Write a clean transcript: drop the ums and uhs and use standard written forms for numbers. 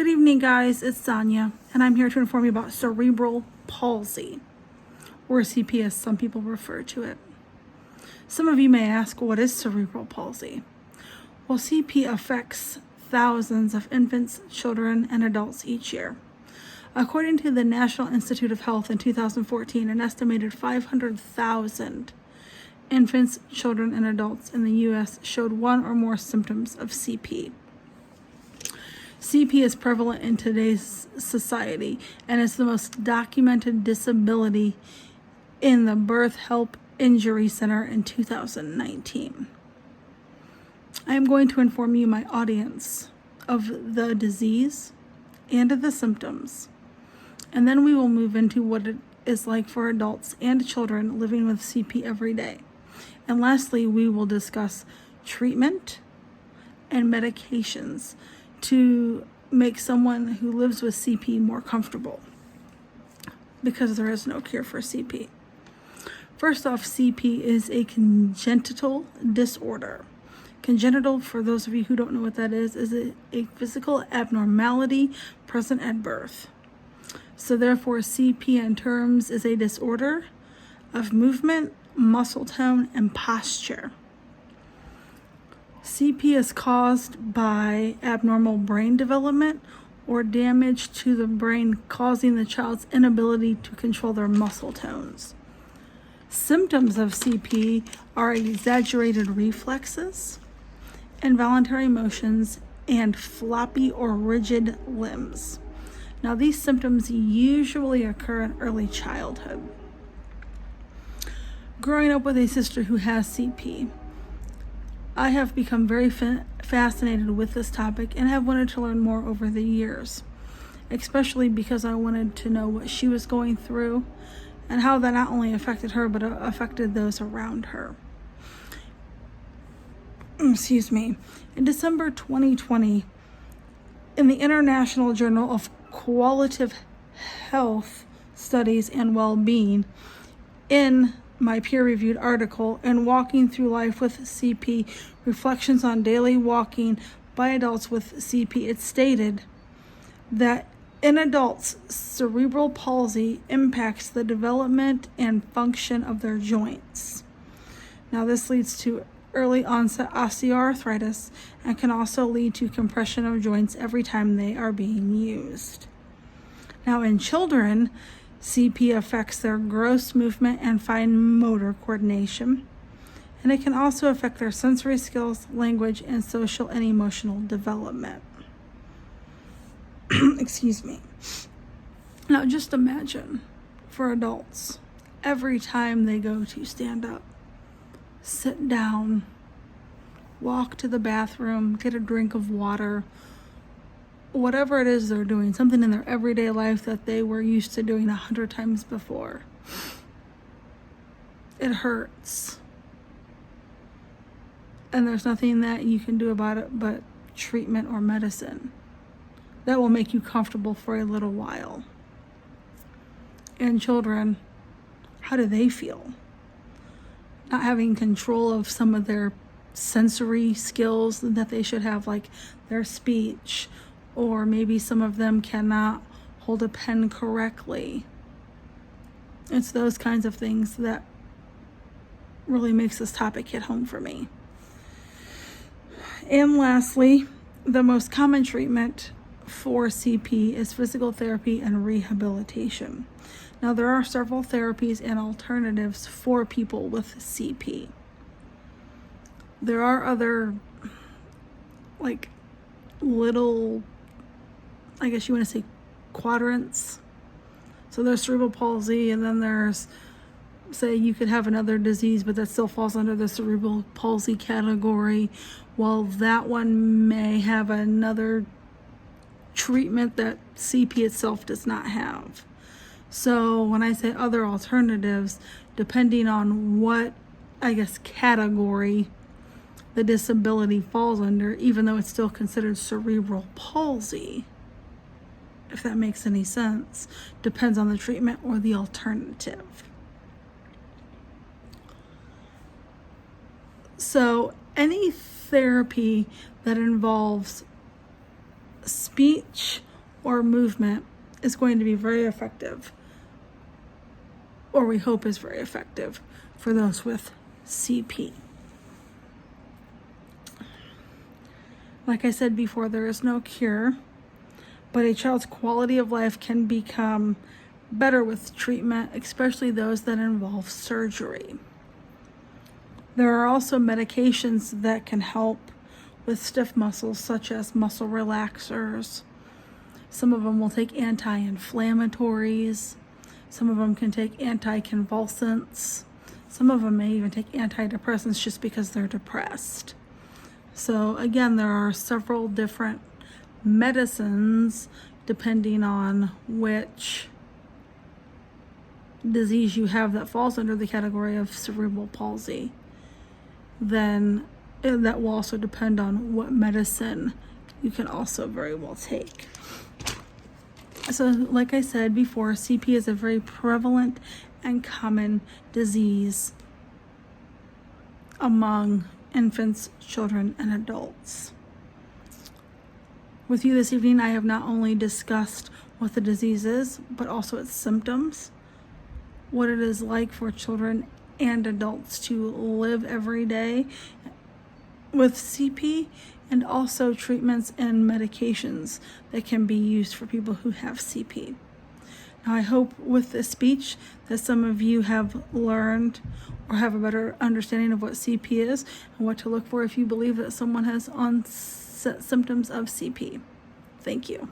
Good evening, guys. It's Sonia, and I'm here to inform you about cerebral palsy, or CP as some people refer to it. Some of you may ask, what is cerebral palsy? Well, CP affects thousands of infants, children, and adults each year. According to the National Institute of Health in 2014, an estimated 500,000 infants, children, and adults in the U.S. showed one or more symptoms of CP. CP is prevalent in today's society and is the most documented disability in the Birth Help Injury Center in 2019. I am going to inform you, my audience, of the disease and of the symptoms, and then we will move into what it is like for adults and children living with CP every day. And lastly, we will discuss treatment and medications to make someone who lives with CP more comfortable, because there is no cure for CP. First off, CP is a congenital disorder. Congenital, for those of you who don't know what that is a physical abnormality present at birth. So therefore, CP in terms is a disorder of movement, muscle tone, and posture. CP is caused by abnormal brain development or damage to the brain, causing the child's inability to control their muscle tones. Symptoms of CP are exaggerated reflexes, involuntary motions, and floppy or rigid limbs. Now, these symptoms usually occur in early childhood. Growing up with a sister who has CP, I have become very fascinated with this topic and have wanted to learn more over the years, especially because I wanted to know what she was going through and how that not only affected her, but affected those around her. Excuse me. In December 2020, in the International Journal of Qualitative Health Studies and Well-Being, in my peer-reviewed article, "And Walking Through Life with CP, Reflections on Daily Walking by Adults with CP," it stated that in adults, cerebral palsy impacts the development and function of their joints. Now, this leads to early onset osteoarthritis and can also lead to compression of joints every time they are being used. Now, in children, CP affects their gross movement and fine motor coordination, and it can also affect their sensory skills, language, and social and emotional development. Excuse me. Now, just imagine for adults, every time they go to stand up, sit down, walk to the bathroom, get a drink of water, whatever it is they're doing, something in their everyday life that they were used to doing 100 times before, it hurts. And there's nothing that you can do about it but treatment or medicine that will make you comfortable for a little while. And children, how do they feel? Not having control of some of their sensory skills that they should have, like their speech, or maybe some of them cannot hold a pen correctly. It's those kinds of things that really makes this topic hit home for me. And lastly, the most common treatment for CP is physical therapy and rehabilitation. Now, there are several therapies and alternatives for people with CP. There are other, little, I guess you want to say, quadrants. So there's cerebral palsy, and then there's, say, you could have another disease, but that still falls under the cerebral palsy category, while that one may have another treatment that CP itself does not have. So when I say other alternatives, depending on what, I guess, category the disability falls under, even though it's still considered cerebral palsy, if that makes any sense, depends on the treatment or the alternative. So any therapy that involves speech or movement is going to be very effective, or we hope is very effective for those with CP. Like I said before, there is no cure, but a child's quality of life can become better with treatment, especially those that involve surgery. There are also medications that can help with stiff muscles, such as muscle relaxers. Some of them will take anti-inflammatories. Some of them can take anticonvulsants. Some of them may even take antidepressants just because they're depressed. So again, there are several different medicines depending on which disease you have that falls under the category of cerebral palsy. Then that will also depend on what medicine you can also very well take. So like I said before, CP is a very prevalent and common disease among infants, children, and adults. With you this evening, I have not only discussed what the disease is, but also its symptoms, what it is like for children and adults to live every day with CP, and also treatments and medications that can be used for people who have CP. Now, I hope with this speech that some of you have learned or have a better understanding of what CP is and what to look for if you believe that someone has onset symptoms of CP. Thank you.